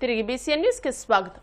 తిరిగి BCN news కి స్వాగతం.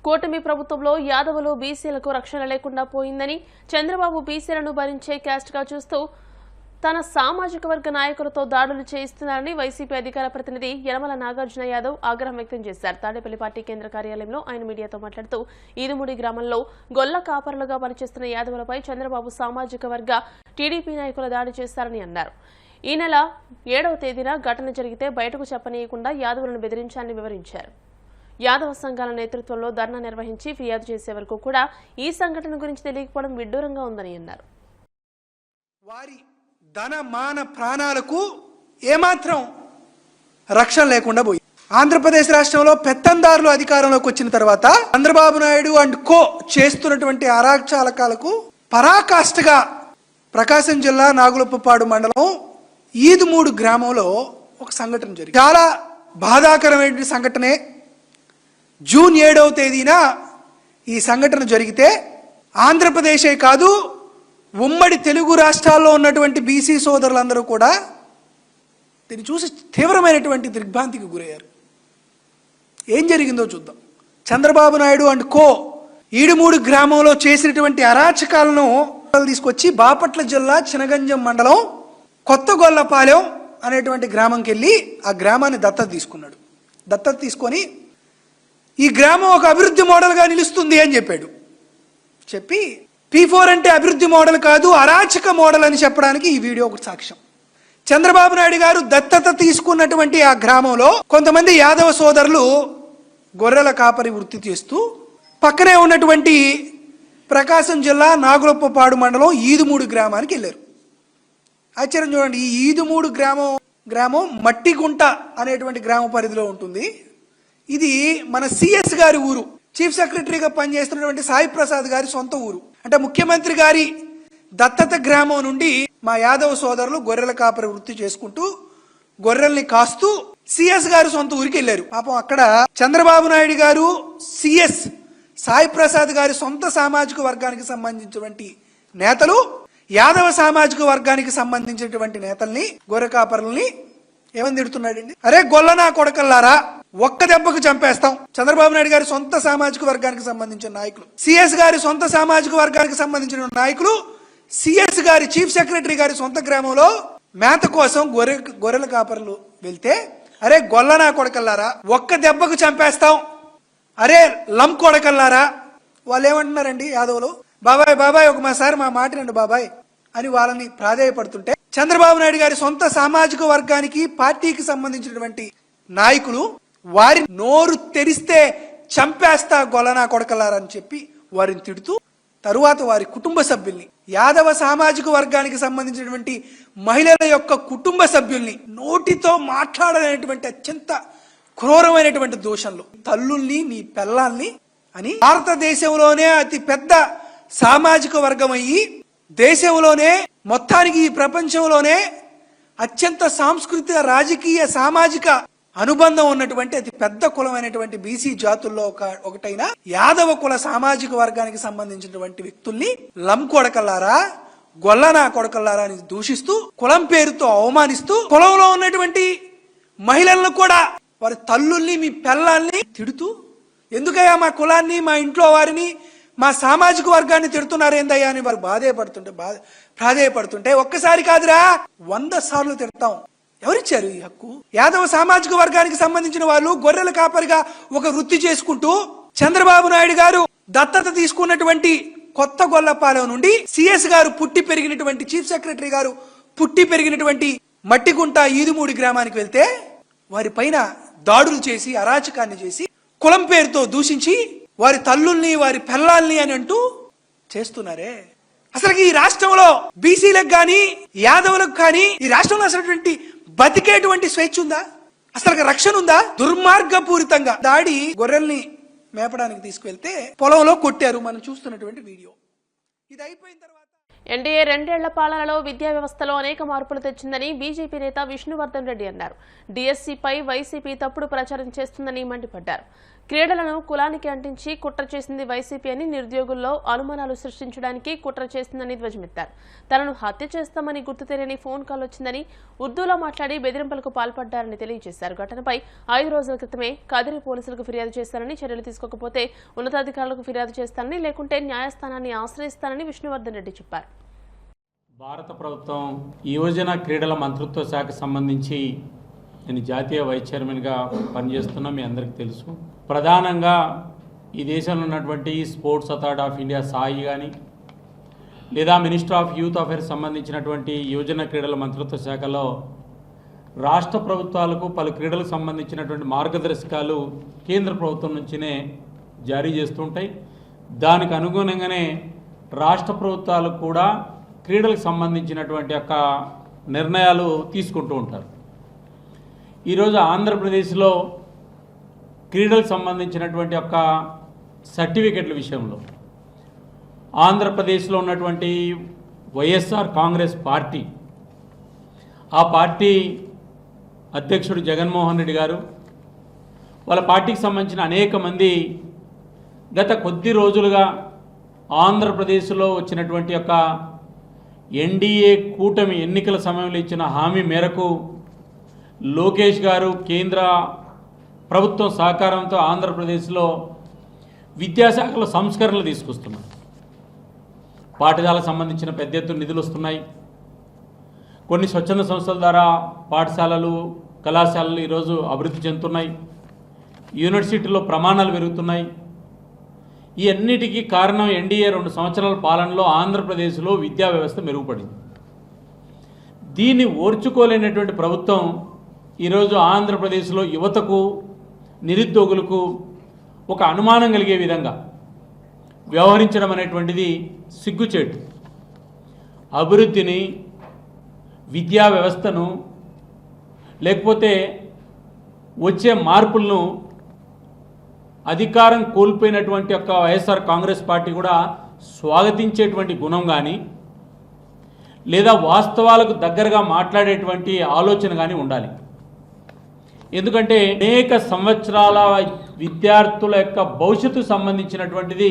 కూటమి ప్రభుత్వంలో యాదవులు బీసీలకు రక్షణ లేకుండా పోయిందని, చంద్రబాబు బీసీలను భరించే క్యాస్ట్ గా చూస్తూ తన సామాజిక వర్గ నాయకులతో దాడులు చేయిస్తున్నారని వైసీపీ అధికార ప్రతినిధి యనమల నాగార్జున యాదవ్ ఆగ్రహం వ్యక్తం చేశారు. తాడేపల్లి పార్టీ కేంద్ర కార్యాలయంలో ఆయన మీడియాతో మాట్లాడుతూ ఈదుమూడి గ్రామంలో గొల్ల కాపరులుగా పనిచేస్తున్న యాదవులపై చంద్రబాబు సామాజిక వర్గ టీడీపీ నాయకులు దాడి చేశారని అన్నారు. ఈ నెల 7వ తేదీన ఘటన జరిగితే బయటకు చెప్పనీయకుండా యాదవులను బెదిరించాలని వివరించారు. యాదవ సంఘాల నేతృత్వంలో ధర్నా నిర్వహించి ఫిర్యాదు చేసే వరకు కూడా ఈ సంఘటన గురించి తెలియకపోవడం విడ్డూరంగా ఉందని అన్నారు. వారి ధన మాన ప్రాణాలకు ఏమాత్రం రక్షణ లేకుండా పోయి ఆంధ్రప్రదేశ్ రాష్ట్రంలో పెత్తందారులు అధికారంలోకి వచ్చిన తర్వాత చంద్రబాబు నాయుడు అండ్ కో చేస్తున్నటువంటి అరాచకాలకు పరాకాష్ఠగా ప్రకాశం జిల్లా నాగులప్పపాడు మండలం ఈదుమూడు గ్రామంలో ఒక సంఘటన జరిగింది. చాలా బాధాకరమైన సంఘటనే. జూన్ 7వ తేదీన ఈ సంఘటన జరిగితే ఆంధ్రప్రదేశే కాదు, ఉమ్మడి తెలుగు రాష్ట్రాల్లో ఉన్నటువంటి బీసీ సోదరులందరూ కూడా దీన్ని చూసి తీవ్రమైనటువంటి దిగ్భ్రాంతికి గురయ్యారు. ఏం జరిగిందో చూద్దాం. చంద్రబాబు నాయుడు అండ్ కో ఈడుమూడు గ్రామంలో చేసినటువంటి అరాచకాలను తీసుకొచ్చి బాపట్ల జిల్లా చినగంజం మండలం కొత్తగొల్లపాలెం అనేటువంటి గ్రామంకి వెళ్ళి ఆ గ్రామాన్ని దత్తత తీసుకున్నాడు. దత్తత తీసుకొని ఈ గ్రామం ఒక అభివృద్ధి మోడల్గా నిలుస్తుంది అని చెప్పాడు. చెప్పి P4 అంటే అభివృద్ధి మోడల్ కాదు, అరాచక మోడల్ అని చెప్పడానికి ఈ వీడియో ఒక సాక్ష్యం. చంద్రబాబు నాయుడు గారు దత్తత తీసుకున్నటువంటి ఆ గ్రామంలో కొంతమంది యాదవ సోదరులు గొర్రెల కాపరి వృత్తి చేస్తూ పక్కనే ఉన్నటువంటి ప్రకాశం జిల్లా నాగులప్పపాడు మండలం ఈదుమూడు గ్రామానికి వెళ్ళారు. ఆశ్చర్యం చూడండి, ఈ ఈదుమూడు గ్రామం మట్టిగుంట అనేటువంటి గ్రామ పరిధిలో ఉంటుంది. ఇది మన సిఎస్ గారి ఊరు, చీఫ్ సెక్రటరీగా పనిచేస్తున్నటువంటి సాయి ప్రసాద్ గారి సొంత ఊరు. అంటే ముఖ్యమంత్రి గారి దత్తత గ్రామం నుండి మా యాదవ సోదరులు గొర్రెల కాపరి వృత్తి చేసుకుంటూ గొర్రెల్ని కాస్తూ సిఎస్ గారు సొంత ఊరికి వెళ్ళారు. పాపం అక్కడ చంద్రబాబు నాయుడు గారు సిఎస్ సాయి ప్రసాద్ గారి సొంత సామాజిక వర్గానికి సంబంధించినటువంటి నేతలు యాదవ సామాజిక వర్గానికి సంబంధించినటువంటి నేతల్ని గొర్రె కాపరుల్ని ఏమని తిడుతున్నాడండి? అరే గొల్లనా కొడకల్లారా, ఒక్క దెబ్బకు చంపేస్తాం. చంద్రబాబు నాయుడు గారి సొంత సామాజిక వర్గానికి సంబంధించిన నాయకులు, సిఎస్ గారి సొంత సామాజిక వర్గానికి సంబంధించిన నాయకులు సిఎస్ గారి చీఫ్ సెక్రటరీ గారి సొంత గ్రామంలో మేత కోసం గొర్రెల కాపరులు వెళ్తే అరే గొల్లనా కొడకల్లారా, ఒక్క దెబ్బకు చంపేస్తాం, అరే లం కొడకల్లారా. వాళ్ళు ఏమంటున్నారండి యాదవులు? బాబాయ్ బాబాయ్ ఒకసారి మా మాట రండి బాబాయ్ అని వాళ్ళని ప్రాధేయపడుతుంటే చంద్రబాబు నాయుడు గారి సొంత సామాజిక వర్గానికి పార్టీకి సంబంధించినటువంటి నాయకులు వారి నోరు తెరిస్తే చంపేస్తా గొల్లనా కొడకలారని చెప్పి వారిని తిడుతూ తరువాత వారి కుటుంబ సభ్యుల్ని, యాదవ సామాజిక వర్గానికి సంబంధించినటువంటి మహిళల యొక్క కుటుంబ సభ్యుల్ని నోటితో మాట్లాడలేనటువంటి అత్యంత క్రూరమైనటువంటి దోషంలో తల్లుల్ని మీ పెళ్ళాల్ని అని భారతదేశంలోనే అతి పెద్ద సామాజిక వర్గం అయ్యి దేశంలోనే మొత్తానికి ఈ ప్రపంచంలోనే అత్యంత సాంస్కృతిక రాజకీయ సామాజిక అనుబంధం ఉన్నటువంటి అతి పెద్ద కులమైనటువంటి బీసీ జాతుల్లో ఒకటైన యాదవ కుల సామాజిక వర్గానికి సంబంధించినటువంటి వ్యక్తుల్ని లం కొడకల్లారా, గొల్లనా కొడకల్లారా అని దూషిస్తూ కులం పేరుతో అవమానిస్తూ కులంలో ఉన్నటువంటి మహిళలను కూడా వారి తల్లుల్ని మీ పిల్లల్ని తిడుతూ ఎందుకయ్యా మా కులాన్ని మా ఇంట్లో వారిని మా సామాజిక వర్గాన్ని తిడుతున్నారు ఏందయ్యా అని వారు ప్రాధేయపడుతుంటే ఒక్కసారి కాదురా 100 సార్లు తిడతాం. ఎవరిచ్చారు ఈ హక్కు? యాదవ సామాజిక వర్గానికి సంబంధించిన వాళ్ళు గొర్రెల కాపరిగా ఒక వృత్తి చేసుకుంటూ చంద్రబాబు నాయుడు గారు దత్తత తీసుకున్నటువంటి కొత్త గొల్లపాలెం నుండి సిఎస్ గారు పుట్టి పెరిగినటువంటి చీఫ్ సెక్రటరీ గారు పుట్టి పెరిగినటువంటి మట్టిగుంట ఈదుమూడి గ్రామానికి వెళ్తే వారి పైన దాడులు చేసి అరాచకాన్ని చేసి కులం పేరుతో దూషించి వారి తల్లుల్ని వారి పిల్లల్ని అని అంటూ చేస్తున్నారే. అసలు ఈ రాష్ట్రంలో బీసీలకు కానీ యాదవులకు కానీ ఈ రాష్ట్రంలో అసలు బతికేటువంటి స్వేచ్ఛ ఉందా? అసలు రక్షణ ఉందా? దుర్మార్గపూరితంగా దాడి గొర్రెల్ని మేపడానికి తీసుకువెళ్తే పొలంలో కొట్టారు. మనం చూస్తున్నటువంటి వీడియో. ఇది అయిపోయిన తర్వాత ఎన్డీఏ 2 ఏళ్ల పాలనలో విద్యా వ్యవస్థలో అనేక మార్పులు తెచ్చిందని బీజేపీ నేత విష్ణువర్ధన్ రెడ్డి అన్నారు. డిఎస్సీపై వైసీపీ తప్పుడు ప్రచారం చేస్తుందని మండిపడ్డారు. క్రీడలను కులానికి అంటించి కుట్ర చేసింది వైసీపీ అని, నిరుద్యోగుల్లో అనుమానాలు సృష్టించడానికి కుట్ర చేస్తుందని ధ్వజమెత్తారు. తనను హత్య చేస్తామని గుర్తు తెలియని ఫోన్ కాల్ వచ్చిందని, ఉర్దూలో మాట్లాడి బెదిరింపులకు పాల్పడ్డారని తెలియజేశారు. ఘటనపై 5 రోజుల క్రితమే కదిరి పోలీసులకు ఫిర్యాదు చేశారని, చర్యలు తీసుకోకపోతే ఉన్నతాధికారులకు ఫిర్యాదు చేస్తానని, లేకుంటే న్యాయస్థానాన్ని ఆశ్రయిస్తానని విష్ణువర్ధన్ రెడ్డి చెప్పారు. భారత ప్రభుత్వం యువజన క్రీడల మంత్రిత్వ శాఖకు సంబంధించి నేను జాతీయ వైస్ చైర్మన్గా పనిచేస్తున్నా, మీ అందరికీ తెలుసు. ప్రధానంగా ఈ దేశంలో ఉన్నటువంటి sports authority of India Sai కానీ, లేదా మినిస్టర్ ఆఫ్ యూత్ అఫైర్స్ సంబంధించినటువంటి యువజన క్రీడల మంత్రిత్వ శాఖలో రాష్ట్ర ప్రభుత్వాలకు పలు క్రీడలకు సంబంధించినటువంటి మార్గదర్శకాలు కేంద్ర ప్రభుత్వం నుంచినే జారీ చేస్తుంటాయి. దానికి అనుగుణంగానే రాష్ట్ర ప్రభుత్వాలు కూడా క్రీడలకు సంబంధించినటువంటి యొక్క నిర్ణయాలు తీసుకుంటూ ఉంటారు. ఈరోజు ఆంధ్రప్రదేశ్లో క్రీడలకు సంబంధించినటువంటి యొక్క సర్టిఫికెట్ల విషయంలో ఆంధ్రప్రదేశ్లో ఉన్నటువంటి వైఎస్ఆర్ కాంగ్రెస్ పార్టీ, ఆ పార్టీ అధ్యక్షుడు జగన్మోహన్ రెడ్డి గారు, వాళ్ళ పార్టీకి సంబంధించిన అనేక మంది గత కొద్ది రోజులుగా ఆంధ్రప్రదేశ్లో వచ్చినటువంటి యొక్క ఎన్డీఏ కూటమి ఎన్నికల సమయంలో ఇచ్చిన హామీ మేరకు లోకేష్ గారు కేంద్ర ప్రభుత్వం సహకారంతో ఆంధ్రప్రదేశ్లో విద్యాశాఖలో సంస్కరణలు తీసుకొస్తున్నారు. పాఠశాలకు సంబంధించిన పెద్ద ఎత్తున నిధులు వస్తున్నాయి. కొన్ని స్వచ్ఛంద సంస్థల ద్వారా పాఠశాలలు, కళాశాలలు ఈరోజు అభివృద్ధి చెందుతున్నాయి. యూనివర్సిటీలో ప్రమాణాలు పెరుగుతున్నాయి. ఈ అన్నిటికీ కారణం ఎన్డీఏ 2 సంవత్సరాల పాలనలో ఆంధ్రప్రదేశ్లో విద్యా వ్యవస్థ మెరుగుపడింది. దీన్ని ఓర్చుకోలేనటువంటి ప్రభుత్వం ఈరోజు ఆంధ్రప్రదేశ్లో యువతకు, నిరుద్యోగులకు ఒక అనుమానం కలిగే విధంగా వ్యవహరించడం అనేటువంటిది సిగ్గుచేటు. అభివృద్ధిని, విద్యా వ్యవస్థను, లేకపోతే వచ్చే మార్పులను అధికారం కోల్పోయినటువంటి యొక్క వైఎస్ఆర్ కాంగ్రెస్ పార్టీ కూడా స్వాగతించేటువంటి గుణం కానీ, లేదా వాస్తవాలకు దగ్గరగా మాట్లాడేటువంటి ఆలోచన కానీ ఉండాలి. ఎందుకంటే అనేక సంవత్సరాల విద్యార్థుల యొక్క భవిష్యత్తు సంబంధించినటువంటిది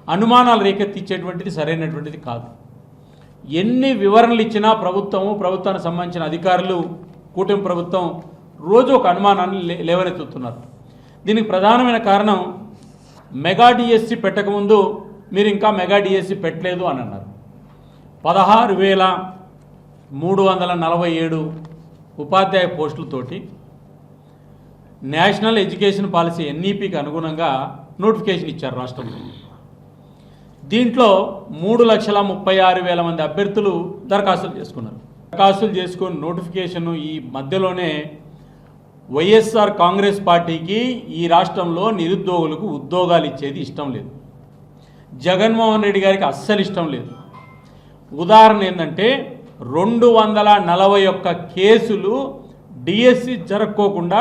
అనుమానాలు రేకెత్తించేటువంటిది సరైనటువంటిది కాదు. ఎన్ని వివరణలు ఇచ్చినా ప్రభుత్వానికి సంబంధించిన అధికారులు, కూటమి ప్రభుత్వం రోజు ఒక అనుమానాన్ని లేవనెత్తుతున్నారు. దీనికి ప్రధానమైన కారణం మెగా డిఎస్సి పెట్టకముందు మీరు ఇంకా మెగా డిఎస్సి పెట్టలేదు అని అన్నారు. 16,347 ఉపాధ్యాయ పోస్టులతోటి నేషనల్ ఎడ్యుకేషన్ పాలసీ ఎన్ఈపికి అనుగుణంగా నోటిఫికేషన్ ఇచ్చారు రాష్ట్రంలో. దీంట్లో 3,36,000 మంది అభ్యర్థులు దరఖాస్తులు చేసుకున్నారు. దరఖాస్తులు చేసుకుని నోటిఫికేషన్ ఈ మధ్యలోనే వైఎస్ఆర్ కాంగ్రెస్ పార్టీకి ఈ రాష్ట్రంలో నిరుద్యోగులకు ఉద్యోగాలు ఇచ్చేది ఇష్టం లేదు. జగన్మోహన్ రెడ్డి గారికి అస్సలు ఇష్టం లేదు. ఉదాహరణ ఏంటంటే 241 కేసులు డిఎస్సి జరక్కోకుండా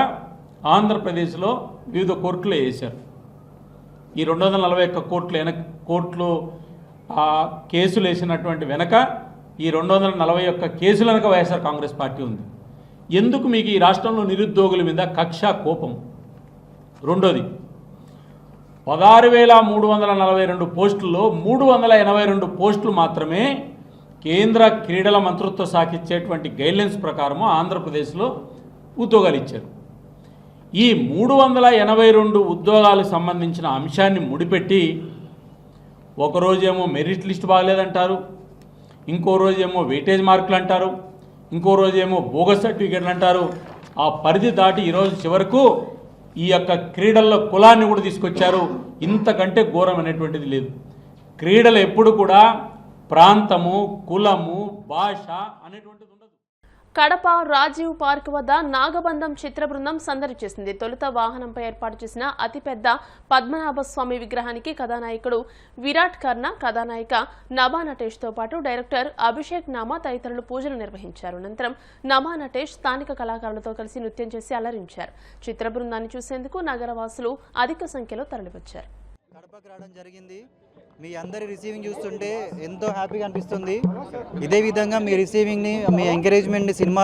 ఆంధ్రప్రదేశ్లో వివిధ కోర్టులు వేశారు. ఈ 241 కోర్టులు కేసులు వేసినటువంటి వెనక ఈ 241 కేసుల వెనక వైఎస్ఆర్ కాంగ్రెస్ పార్టీ ఉంది. ఎందుకు మీకు ఈ రాష్ట్రంలో నిరుద్యోగుల మీద కక్ష, కోపం? రెండోది, 16,342 పోస్టుల్లో 382 పోస్టులు మాత్రమే కేంద్ర క్రీడల మంత్రిత్వ శాఖ ఇచ్చేటువంటి గైడ్లైన్స్ ప్రకారము ఆంధ్రప్రదేశ్లో ఉద్యోగాలు ఇచ్చారు. ఈ 382 ఉద్యోగాలకు సంబంధించిన అంశాన్ని ముడిపెట్టి ఒకరోజేమో మెరిట్ లిస్ట్ బాగలేదంటారు, ఇంకో రోజేమో వెయిటేజ్ మార్కులు అంటారు, ఇంకో రోజేమో బోగస్ సర్టిఫికేట్లు అంటారు. ఆ పరిధి దాటి ఈరోజు చివరకు ఈ యొక్క క్రీడల్లో కులాన్ని కూడా తీసుకొచ్చారు. ఇంతకంటే ఘోరం అనేటువంటిది లేదు. క్రీడలు ఎప్పుడు కూడా ప్రాంతము, కులము, భాష అనేటువంటిది ఉండదు. కడప రాజీవ్ పార్క్ వద్ద నాగబంధం చిత్ర బృందం సందడి చేసింది. తొలుత వాహనంపై ఏర్పాటు చేసిన అతిపెద్ద పద్మనాభస్వామి విగ్రహానికి కథానాయకుడు విరాట్ కర్ణ, కథానాయిక నభా నటేష్తో పాటు డైరెక్టర్ అభిషేక్ నామా తదితరులు పూజలు నిర్వహించారు. అనంతరం నభా నటేష్ స్థానిక కళాకారులతో కలిసి నృత్యం చేసి అలరించారు. చిత్ర బృందాన్ని చూసేందుకు నగరవాసులు అధిక సంఖ్యలో తరలివచ్చారు. కడపకు రావడం జరిగింది. మీ అందరి రిసీవింగ్ చూస్తుంటే ఎంతో హ్యాపీగా అనిపిస్తుంది. ఇదే విధంగా మీ రిసీవింగ్ని, మీ ఎంకరేజ్మెంట్ని సినిమా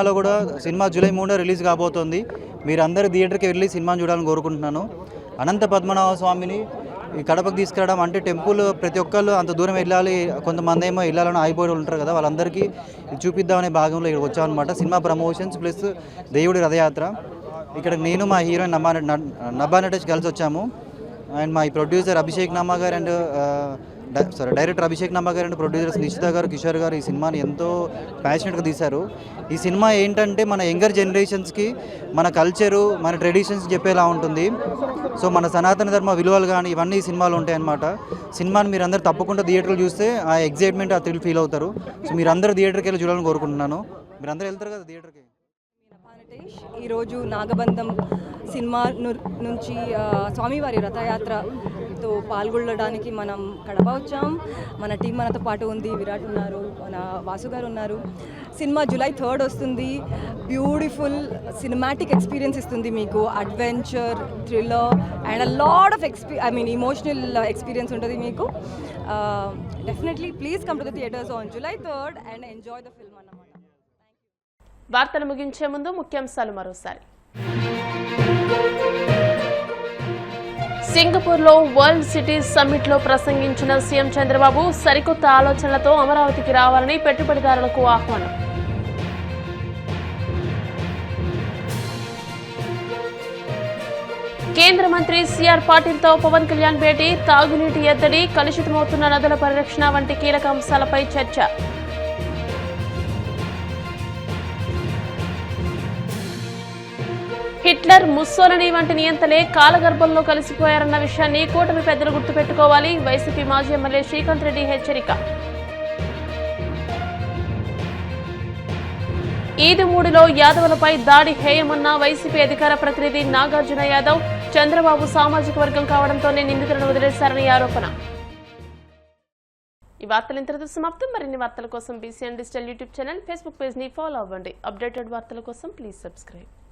జూలై 3 రిలీజ్ కాబోతోంది. మీరు అందరు థియేటర్కి వెళ్ళి సినిమాని చూడాలని కోరుకుంటున్నాను. అనంత పద్మనాభ స్వామిని ఈ కడపకు తీసుకురావడం అంటే టెంపుల్ ప్రతి ఒక్కళ్ళు అంత దూరం వెళ్ళాలి, కొంతమంది ఏమో వెళ్ళాలని ఆగిపోయి ఉంటారు కదా, వాళ్ళందరికీ చూపిద్దామనే భాగంలో ఇక్కడ వచ్చామన్నమాట. సినిమా ప్రమోషన్స్ ప్లస్ దేవుడి రథయాత్ర. ఇక్కడ నేను మా హీరోయిన్ నభా నటేష్ కలిసి వచ్చాము. అండ్ మా ప్రొడ్యూసర్ అభిషేక్ నామా గారు అండ్ డైరెక్టర్ అభిషేక్ నామా గారు అండ్ ప్రొడ్యూసర్స్ నిషిత గారు, కిషోర్ గారు ఈ సినిమాని ఎంతో ప్యాషనెట్గా తీశారు. ఈ సినిమా ఏంటంటే మన యంగర్ జనరేషన్స్కి మన కల్చరు, మన ట్రెడిషన్స్ చెప్పేలా ఉంటుంది. సో మన సనాతన ధర్మ విలువలు కానీ ఇవన్నీ ఈ సినిమాలు ఉంటాయన్నమాట. సినిమాని మీరు అందరూ తప్పకుండా థియేటర్లో చూస్తే ఆ ఎగ్జైట్మెంట్, ఆ థ్రిల్ ఫీల్ అవుతారు. సో మీరు అందరూ థియేటర్కి వెళ్ళి చూడాలని కోరుకుంటున్నాను. మీరు అందరూ వెళ్తారు కదా థియేటర్కి. ఈరోజు నాగబంధం సినిమా నుంచి స్వామివారి రథయాత్రతో పాల్గొనడానికి మనం కడప వచ్చాం. మన టీం మనతో పాటు ఉంది. విరాట్ ఉన్నారు, మన వాసు గారు ఉన్నారు. సినిమా July 3rd వస్తుంది. బ్యూటిఫుల్ సినిమాటిక్ ఎక్స్పీరియన్స్ ఇస్తుంది మీకు. Adventure, thriller and lot of emotional experience ఉంటుంది మీకు. Definitely please come to the theatres on July 3rd and enjoy the film అన్నమాట. వార్తలు ముగించే ముందు ముఖ్యాంశాలు మరోసారి. సింగపూర్లో వరల్డ్ సిటీస్ సమ్మిట్లో ప్రసంగించిన సీఎం చంద్రబాబు సరికొత్త ఆలోచనలతో అమరావతికి రావాలని పెట్టుబడిదారులకు ఆహ్వానం. కేంద్ర మంత్రి సిఆర్ పాటిల్తో పవన్ కళ్యాణ్ భేటీ. తాగునీటి ఎద్దడి, కలుషితమవుతున్న నదుల పరిరక్షణ వంటి కీలక అంశాలపై చర్చ. హిట్లర్, ముస్సోలినీ వంటి నియంతలే కాలగర్భంలో కలిసిపోయారన్న విషయాన్ని కూటమి పెద్దలు గుర్తుపెట్టుకోవాలి. వైసీపీ మాజీ ఎమ్మెల్యే శ్రీకాంత్ రెడ్డి హెచ్చరిక. ఈదుమూడిలో యాదవులపై దాడి హేయమన్న వైసీపీ అధికార ప్రతినిధి నాగార్జున యాదవ్. చంద్రబాబు సామాజిక వర్గం కావడంతోనే నిందితులను వదిలేశారని ఆరోపణ. ఈ వార్తలు ఇంతటితో సమాప్తం. మరిన్ని వార్తల కోసం BCN digital YouTube channel, Facebook page ని ఫాలో అవ్వండి. అప్డేటెడ్ వార్తల కోసం ప్లీజ్ సబ్స్క్రైబ్.